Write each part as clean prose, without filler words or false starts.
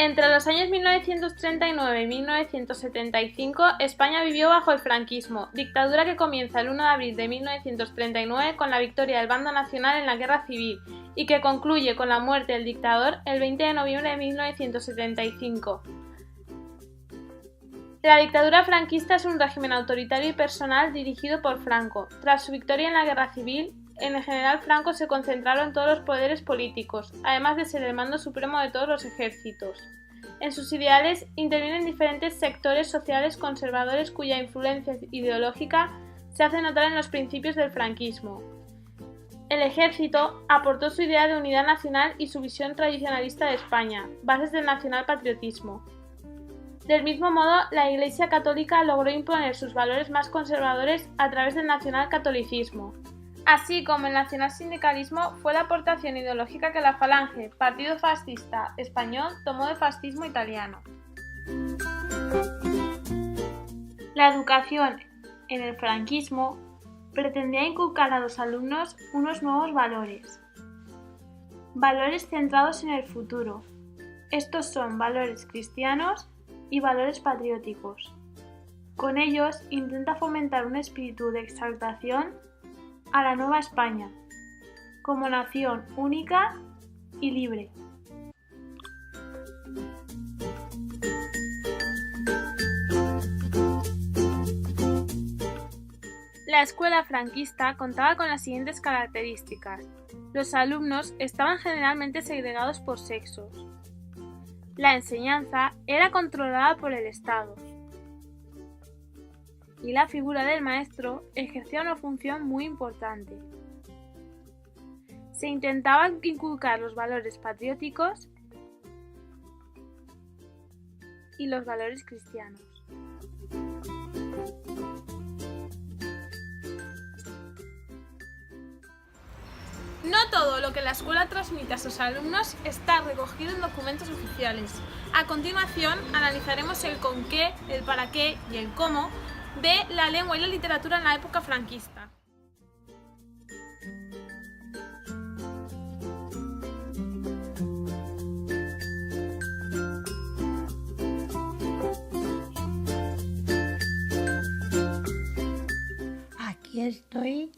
Entre los años 1939 y 1975, España vivió bajo el franquismo, dictadura que comienza el 1 de abril de 1939 con la victoria del bando nacional en la Guerra Civil y que concluye con la muerte del dictador el 20 de noviembre de 1975. La dictadura franquista es un régimen autoritario y personal dirigido por Franco. Tras su victoria en la Guerra Civil, en el general Franco se concentraron todos los poderes políticos, además de ser el mando supremo de todos los ejércitos. En sus ideales intervienen diferentes sectores sociales conservadores cuya influencia ideológica se hace notar en los principios del franquismo. El ejército aportó su idea de unidad nacional y su visión tradicionalista de España, bases del nacionalpatriotismo. Del mismo modo, la Iglesia católica logró imponer sus valores más conservadores a través del nacionalcatolicismo. Así como el nacionalsindicalismo fue la aportación ideológica que la Falange, partido fascista español, tomó del fascismo italiano. La educación en el franquismo pretendía inculcar a los alumnos unos nuevos valores. Valores centrados en el futuro. Estos son valores cristianos y valores patrióticos. Con ellos intenta fomentar un espíritu de exaltación a la nueva España, como nación única y libre. La escuela franquista contaba con las siguientes características. Los alumnos estaban generalmente segregados por sexos. La enseñanza era controlada por el Estado. Y la figura del maestro ejercía una función muy importante. Se intentaba inculcar los valores patrióticos y los valores cristianos. No todo lo que la escuela transmite a sus alumnos está recogido en documentos oficiales. A continuación, analizaremos el con qué, el para qué y el cómo de la lengua y la literatura en la época franquista. Aquí estoy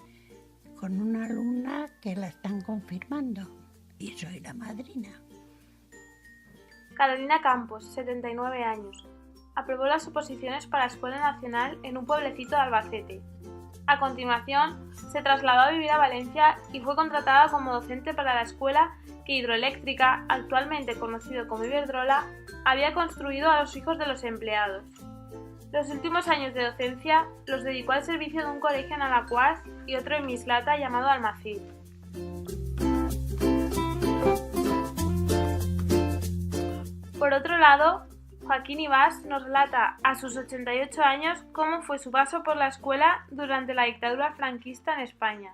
con una alumna que la están confirmando y soy la madrina. Carolina Campos, 79 años. Aprobó las oposiciones para la Escuela Nacional en un pueblecito de Albacete. A continuación, se trasladó a vivir a Valencia y fue contratada como docente para la escuela que Hidroeléctrica, actualmente conocido como Iberdrola, había construido a los hijos de los empleados. Los últimos años de docencia los dedicó al servicio de un colegio en Alaquàs y otro en Mislata llamado Almacid. Por otro lado, Joaquín Ibas nos relata a sus 88 años cómo fue su paso por la escuela durante la dictadura franquista en España.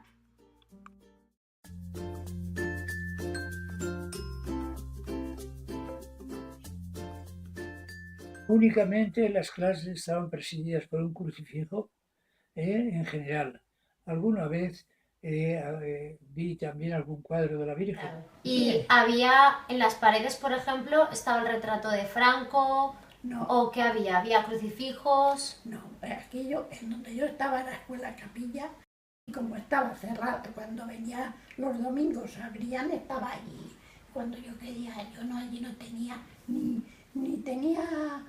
Únicamente las clases estaban presididas por un crucifijo, en general. Alguna vez vi también algún cuadro de la Virgen. Claro. Y había en las paredes, por ejemplo, estaba el retrato de Franco. No. ¿O qué había? ¿Había crucifijos? No, aquello en donde yo estaba en la escuela capilla, y como estaba cerrado, cuando venía los domingos abrían, estaba allí. Cuando yo quería, yo no, allí no tenía, ni tenía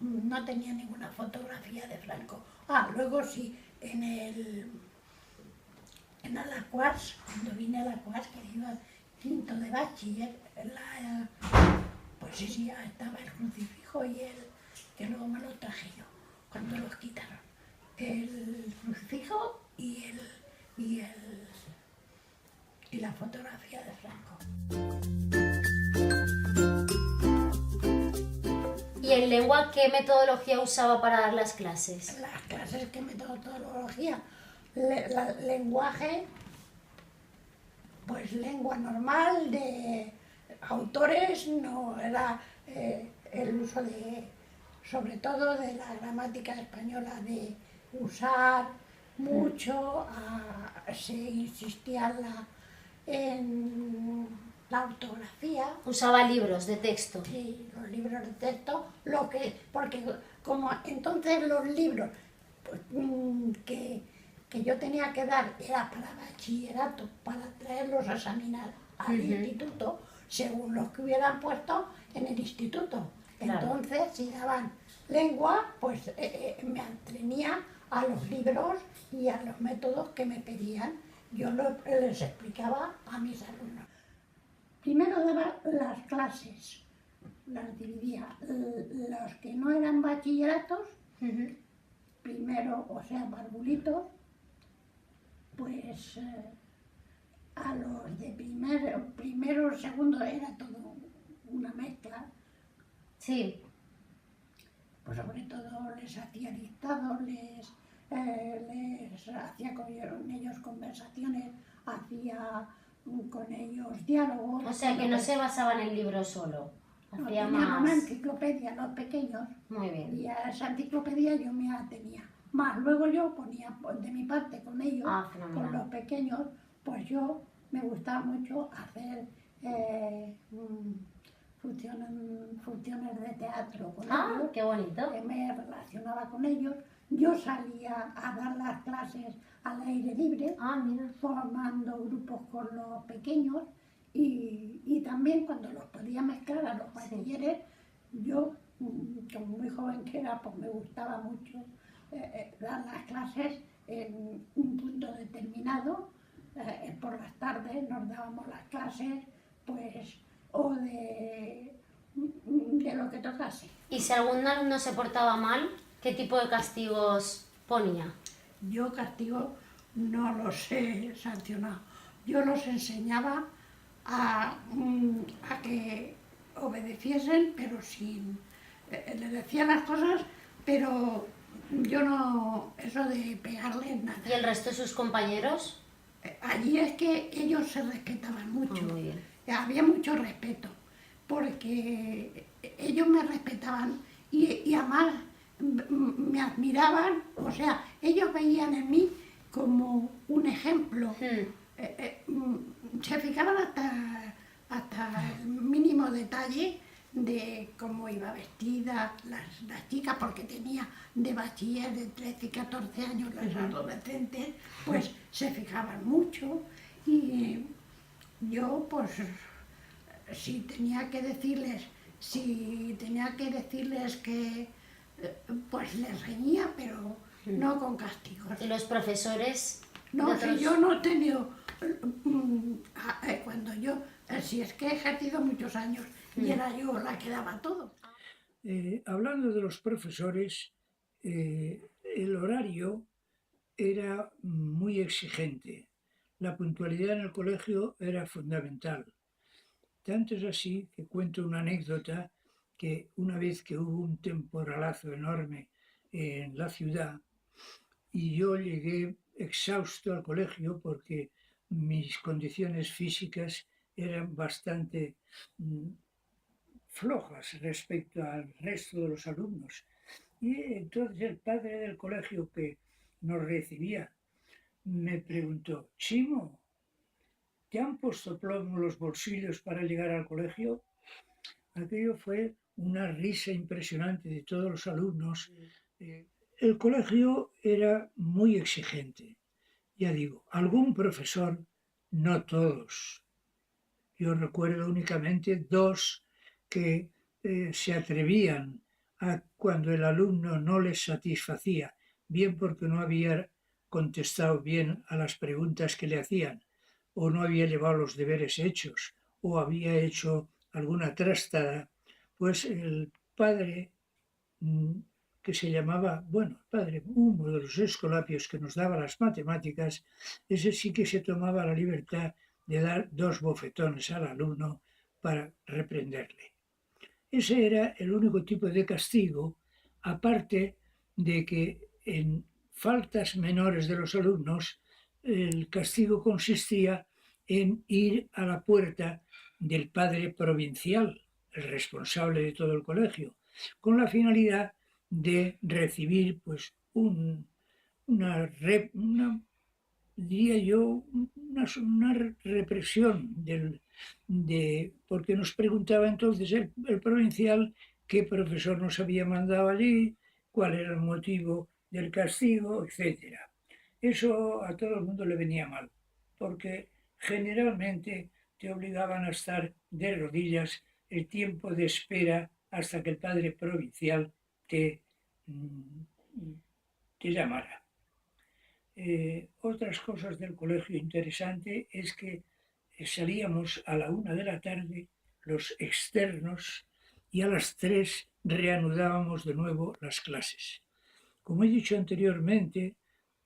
no tenía ninguna fotografía de Franco. Luego sí, en Alacuás, cuando vine a Alacuás, que iba quinto de bachiller, pues sí, ya estaba el crucifijo y que luego me lo traje yo, cuando los quitaron. El crucifijo y la fotografía de Franco. ¿Y en lengua qué metodología usaba para dar las clases? Las clases, ¿qué metodología? Lenguaje, pues lengua normal, de autores, no era el uso sobre todo de la gramática española, de usar mucho, se insistía en la ortografía. Usaba libros de texto. Sí, los libros de texto, porque como entonces los libros pues, que yo tenía que dar era para bachillerato, para traerlos a examinar al instituto, según los que hubieran puesto en el instituto. Claro. Entonces, si daban lengua, pues me atrenía a los libros y a los métodos que me pedían. Yo les explicaba a mis alumnos. Primero daba las clases, las dividía. Los que no eran bachilleratos, primero, o sea, barbulitos, pues a los de primero, segundo, era todo una mezcla. Sí. Pues sobre todo les hacía dictados, les hacía con ellos conversaciones, hacía con ellos diálogos. O sea que no se basaban en libros solo. Hacía más una enciclopedia, los pequeños. Muy bien. Y a esa enciclopedia yo me atenía. Más luego yo ponía de mi parte con ellos, con los pequeños, pues yo me gustaba mucho hacer funciones de teatro con ellos. ¡Qué bonito! Me relacionaba con ellos. Yo salía a dar las clases al aire libre, formando grupos con los pequeños y también cuando los podía mezclar a los bachilleres, yo, como muy joven que era, pues me gustaba mucho dar las clases en un punto determinado. Por las tardes nos dábamos las clases, pues, o de lo que tocase. ¿Y si algún alumno se portaba mal, qué tipo de castigos ponía? Yo castigo no los he sancionado. Yo los enseñaba a que obedeciesen, pero sin... les decía las cosas, pero yo no... eso de pegarles nada. ¿Y el resto de sus compañeros? Allí es que ellos se respetaban mucho. Muy bien. Había mucho respeto, porque ellos me respetaban y además me admiraban, o sea, ellos veían en mí como un ejemplo. Se fijaban hasta el mínimo detalle de cómo iba vestida las chicas, porque tenía de bachiller de 13 y 14 años las adolescentes, pues se fijaban mucho y yo pues si tenía que decirles que pues les reñía, pero no con castigos. ¿Y los profesores? No, si yo no he tenido, cuando yo, si es que he ejercido muchos años y era yo la que daba todo. Hablando de los profesores, el horario era muy exigente. La puntualidad en el colegio era fundamental. Tanto es así que cuento una anécdota que una vez que hubo un temporalazo enorme en la ciudad y yo llegué exhausto al colegio porque mis condiciones físicas eran bastante flojas respecto al resto de los alumnos. Y entonces el padre del colegio que nos recibía me preguntó: Chimo, ¿te han puesto plomo en los bolsillos para llegar al colegio? Aquello fue una risa impresionante de todos los alumnos. El colegio era muy exigente. Ya digo, algún profesor, no todos. Yo recuerdo únicamente dos que se atrevían a, cuando el alumno no les satisfacía, bien porque no había contestado bien a las preguntas que le hacían, o no había llevado los deberes hechos, o había hecho alguna trastada, pues el padre, que se llamaba, bueno, el padre, uno de los escolapios que nos daba las matemáticas, ese sí que se tomaba la libertad de dar 2 bofetones al alumno para reprenderle. Ese era el único tipo de castigo, aparte de que en faltas menores de los alumnos, el castigo consistía en ir a la puerta del padre provincial, el responsable de todo el colegio, con la finalidad de recibir pues una diría yo, una represión porque nos preguntaba entonces el provincial qué profesor nos había mandado allí, cuál era el motivo del castigo, etcétera. Eso a todo el mundo le venía mal, porque generalmente te obligaban a estar de rodillas el tiempo de espera hasta que el padre provincial te llamara. Otras cosas del colegio interesante es que salíamos a la 1 de la tarde los externos y a las 3 reanudábamos de nuevo las clases. Como he dicho anteriormente,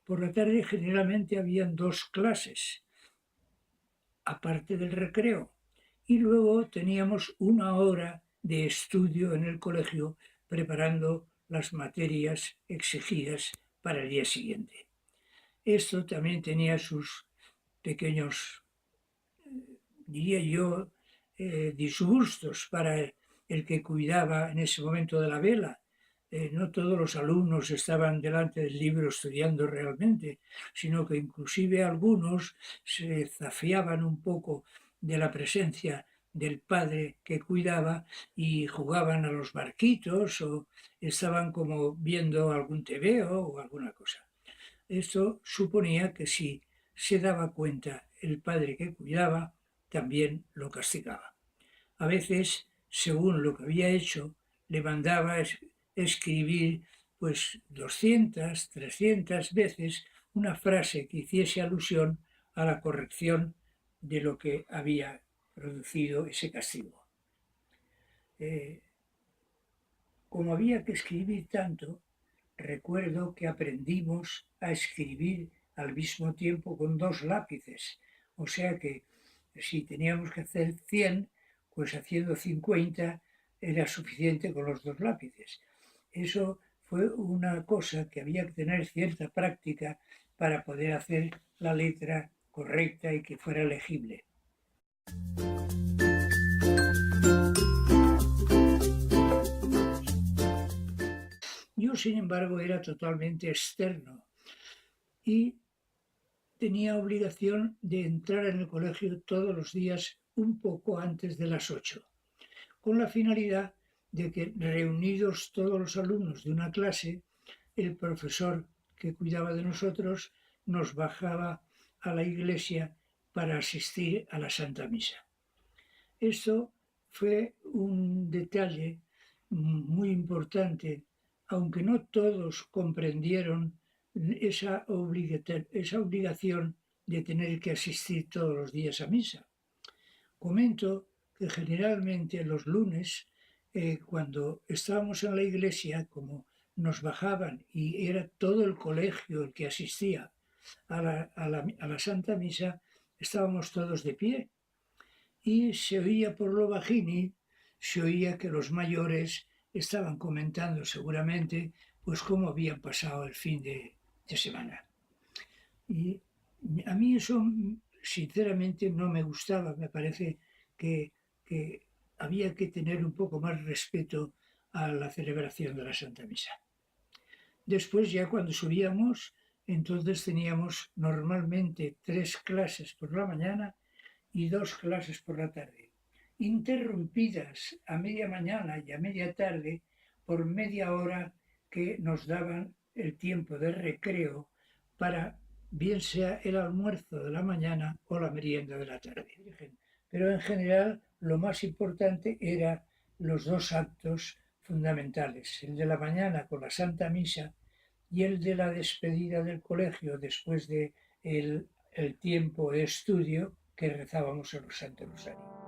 por la tarde generalmente habían 2 clases, aparte del recreo, y luego teníamos 1 hora de estudio en el colegio preparando las materias exigidas para el día siguiente. Esto también tenía sus pequeños, diría yo, disgustos para el que cuidaba en ese momento de la vela. No todos los alumnos estaban delante del libro estudiando realmente, sino que inclusive algunos se zafiaban un poco de la presencia del padre que cuidaba y jugaban a los barquitos o estaban como viendo algún tebeo o alguna cosa. Esto suponía que si se daba cuenta el padre que cuidaba, también lo castigaba. A veces, según lo que había hecho, le mandaba escribir pues 200, 300 veces una frase que hiciese alusión a la corrección de lo que había producido ese castigo. Como había que escribir tanto, recuerdo que aprendimos a escribir al mismo tiempo con 2 lápices, o sea que si teníamos que hacer 100, pues haciendo 50 era suficiente con los 2 lápices. Eso fue una cosa que había que tener cierta práctica para poder hacer la letra correcta y que fuera legible. Yo, sin embargo, era totalmente externo y tenía obligación de entrar en el colegio todos los días un poco antes de las 8, con la finalidad de que, reunidos todos los alumnos de una clase, el profesor que cuidaba de nosotros nos bajaba a la iglesia para asistir a la Santa Misa. Esto fue un detalle muy importante, aunque no todos comprendieron esa obligación de tener que asistir todos los días a misa. Comento que generalmente los lunes, cuando estábamos en la iglesia, como nos bajaban y era todo el colegio el que asistía a la Santa Misa, estábamos todos de pie y se oía por lo bajini, se oía que los mayores estaban comentando seguramente pues cómo habían pasado el fin de semana. Y a mí eso sinceramente no me gustaba, me parece que había que tener un poco más respeto a la celebración de la Santa Misa. Después, ya cuando subíamos, entonces teníamos normalmente 3 clases por la mañana y 2 clases por la tarde, interrumpidas a media mañana y a media tarde por media hora que nos daban el tiempo de recreo para bien sea el almuerzo de la mañana o la merienda de la tarde. Pero en general lo más importante eran los 2 actos fundamentales, el de la mañana con la Santa Misa y el de la despedida del colegio después de el tiempo de estudio que rezábamos en el Santo Rosario.